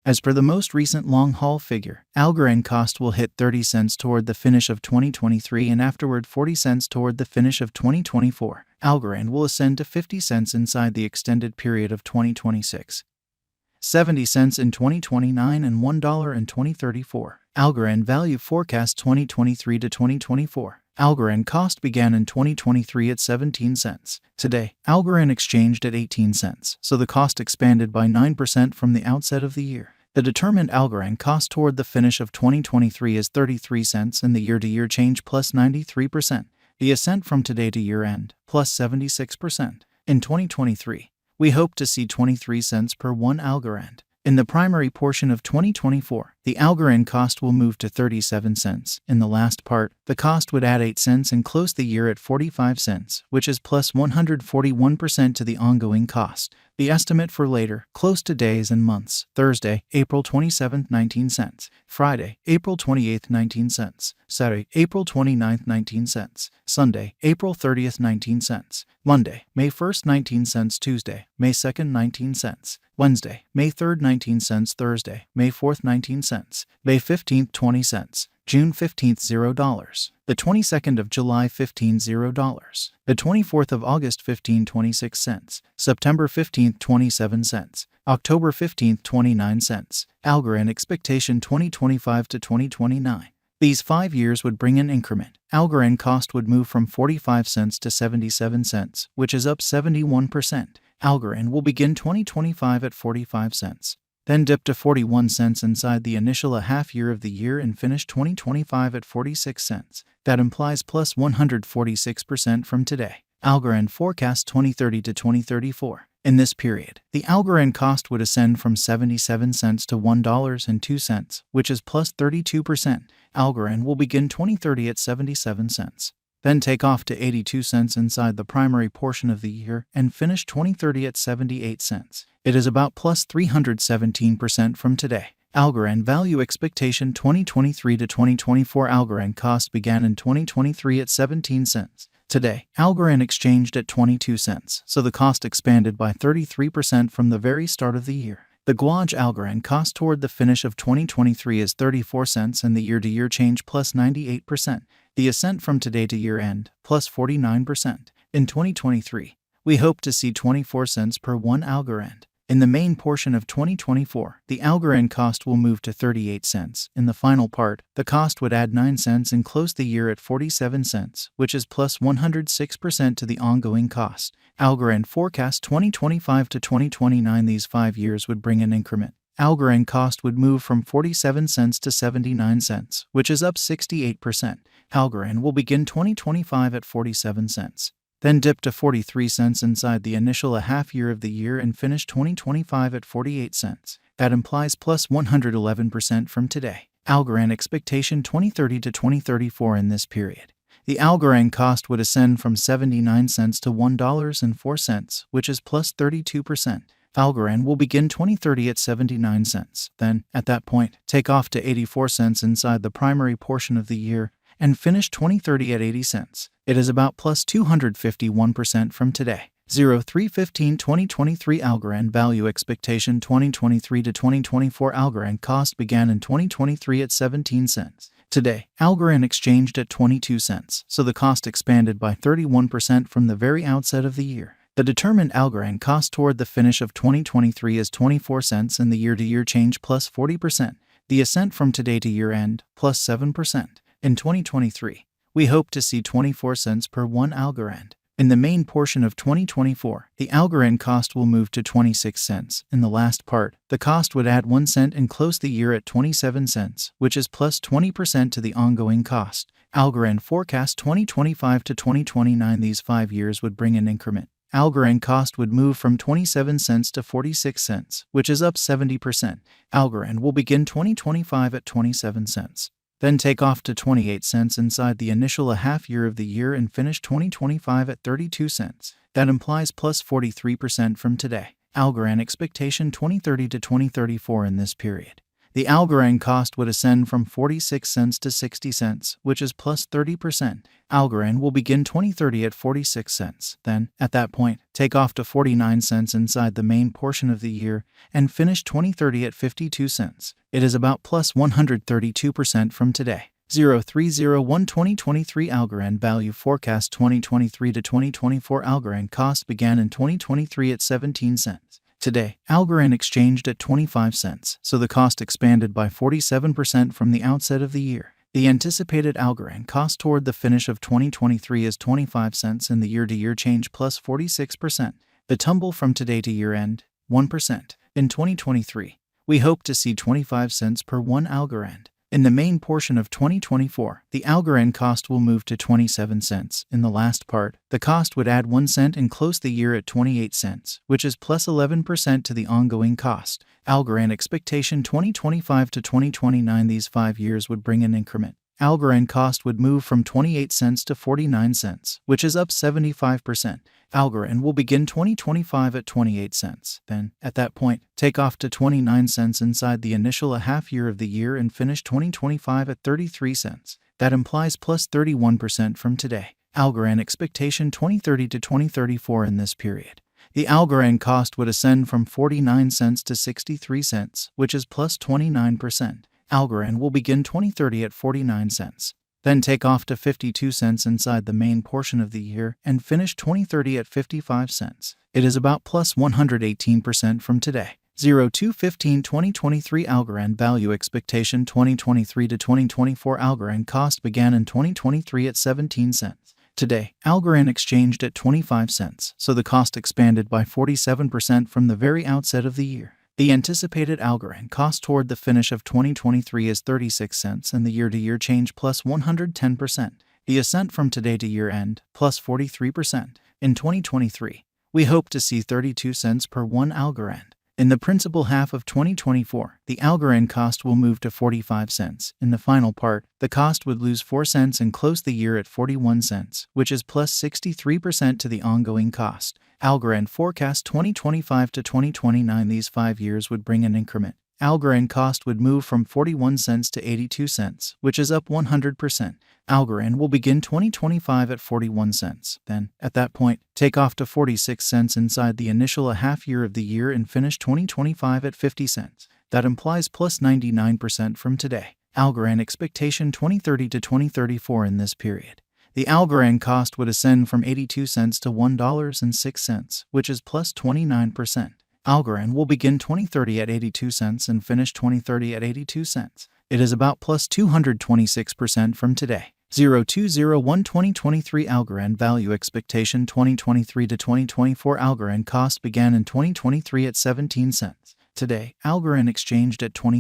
As per the most recent long-haul figure, Algorand cost will hit 30 cents toward the finish of 2023 and afterward 40 cents toward the finish of 2024. Algorand will ascend to 50 cents inside the extended period of 2026. 70 cents in 2029 and $1 in 2034. Algorand value forecast 2023 to 2024. Algorand cost began in 2023 at 17 cents. Today, Algorand exchanged at 18 cents, so the cost expanded by 9% from the outset of the year. The determined Algorand cost toward the finish of 2023 is 33 cents and the year-to-year change plus 93%. The ascent from today to year-end, plus 76%. In 2023, we hope to see 23 cents per 1 Algorand. In the primary portion of 2024, the Algorand cost will move to 37 cents. In the last part, the cost would add 8 cents and close the year at 45 cents, which is plus 141% to the ongoing cost. The estimate for later, close to days and months: Thursday, April 27th, 19 cents. Friday, April 28th, 19 cents. Saturday, April 29th, 19 cents. Sunday, April 30th, 19 cents. Monday, May 1st, 19 cents. Tuesday, May 2nd, 19 cents. Wednesday, May 3rd, 19 cents. Thursday, May 4th, 19 cents. May 15th, 20 cents. June 15th, $0. The 22nd of July, $0. The 24th of August, 26 cents. September 15th, 27 cents. October 15th, 29 cents. Algorand expectation 2025 to 2029. These 5 years would bring an increment. Algorand cost would move from 45 cents to 77 cents, which is up 71%. Algorand will begin 2025 at 45 cents. Then dip to 41 cents inside the initial half year of the year and finish 2025 at 46 cents. That implies plus 146% from today. Algorand forecast 2030 to 2034. In this period, the Algorand cost would ascend from 77 cents to $1.02, which is plus 32%. Algorand will begin 2030 at 77 cents. Then take off to 82 cents inside the primary portion of the year and finish 2030 at 78 cents. It is about plus 317% from today. Algorand value expectation 2023 to 2024. Algorand cost began in 2023 at 17 cents. Today, Algorand exchanged at 22 cents, so the cost expanded by 33% from the very start of the year. The Guaj Algorand cost toward the finish of 2023 is 34 cents and the year-to-year change plus 98%. The ascent from today to year-end, plus 49%. In 2023, we hope to see 24 cents per 1 Algorand. In the main portion of 2024, the Algorand cost will move to 38 cents. In the final part, the cost would add 9 cents and close the year at 47 cents, which is plus 106% to the ongoing cost. Algorand forecast 2025 to 2029. These 5 years would bring an increment. Algorand cost would move from 47 cents to 79 cents, which is up 68%. Algorand will begin 2025 at 47 cents. Then dip to 43 cents inside the initial half year of the year and finish 2025 at 48 cents. That implies plus 111% from today. Algorand expectation 2030 to 2034. In this period, the Algorand cost would ascend from 79 cents to $1.04, which is plus 32%. Algorand will begin 2030 at 79 cents. Then, at that point, take off to 84 cents inside the primary portion of the year and finish 2030 at 80 cents. It is about plus 251% from today. 03/15/2023 Algorand value expectation 2023 to 2024. Algorand cost began in 2023 at 17 cents. Today, Algorand exchanged at 22 cents, so the cost expanded by 31% from the very outset of the year. The determined Algorand cost toward the finish of 2023 is 24 cents and the year-to-year change plus 40%. The ascent from today to year-end, plus 7%. In 2023, we hope to see 24 cents per 1 Algorand. In the main portion of 2024, the Algorand cost will move to 26 cents. In the last part, the cost would add 1 cent and close the year at 27 cents, which is plus 20% to the ongoing cost. Algorand forecast 2025 to 2029. These 5 years would bring an increment. Algorand cost would move from 27 cents to 46 cents, which is up 70%. Algorand will begin 2025 at 27 cents. Then take off to 28 cents inside the initial half year of the year and finish 2025 at 32 cents. That implies plus 43% from today. Algorand expectation 2030 to 2034. In this period, the Algorand cost would ascend from 46 cents to 60 cents, which is plus 30%. Algorand will begin 2030 at 46 cents. Then, at that point, take off to 49 cents inside the main portion of the year and finish 2030 at 52 cents. It is about plus 132% from today. 0301 2023 Algorand value forecast 2023 to 2024 Algorand cost began in 2023 at 17 cents. Today, Algorand exchanged at 25 cents, so the cost expanded by 47% from the outset of the year. The anticipated Algorand cost toward the finish of 2023 is 25 cents and the year-to-year change plus 46%. The tumble from today to year-end, 1%. In 2023, we hope to see 25 cents per 1 Algorand. In the main portion of 2024, the Algorand cost will move to 27 cents. In the last part, the cost would add 1 cent and close the year at 28 cents, which is plus 11% to the ongoing cost. Algorand expectation 2025 to 2029. These 5 years would bring an increment. Algorand cost would move from 28 cents to 49 cents, which is up 75%. Algorand will begin 2025 at 28 cents. Then, at that point, take off to 29 cents inside the initial half year of the year and finish 2025 at 33 cents. That implies plus 31% from today. Algorand expectation 2030 to 2034 in this period. The Algorand cost would ascend from 49 cents to 63 cents, which is plus 29%. Algorand will begin 2030 at 49 cents. Then take off to 52 cents inside the main portion of the year and finish 2030 at 55 cents. It is about plus 118% from today. 0215 2023 Algorand value expectation 2023 to 2024 Algorand cost began in 2023 at 17 cents. Today, Algorand exchanged at 25 cents, so the cost expanded by 47% from the very outset of the year. The anticipated Algorand cost toward the finish of 2023 is 36 cents and the year-to-year change plus 110%. The ascent from today to year-end, plus 43%. In 2023, we hope to see 32 cents per 1 Algorand. In the principal half of 2024, the Algorand cost will move to 45 cents. In the final part, the cost would lose 4 cents and close the year at 41 cents, which is plus 63% to the ongoing cost. Algorand forecast 2025 to 2029. These 5 years would bring an increment. Algorand cost would move from 41 cents to 82 cents, which is up 100%. Algorand will begin 2025 at 41 cents. Then, at that point, take off to 46 cents inside the initial half year of the year and finish 2025 at 50 cents. That implies plus 99% from today. Algorand expectation 2030 to 2034 in this period. The Algorand cost would ascend from 82 cents to $1.06, which is plus 29%. Algorand will begin 2030 at 82 cents and finish 2030 at 82 cents. It is about plus 226% from today. 0201 2023 Algorand value expectation 2023 to 2024 Algorand cost began in 2023 at 17 cents. Today, Algorand exchanged at 20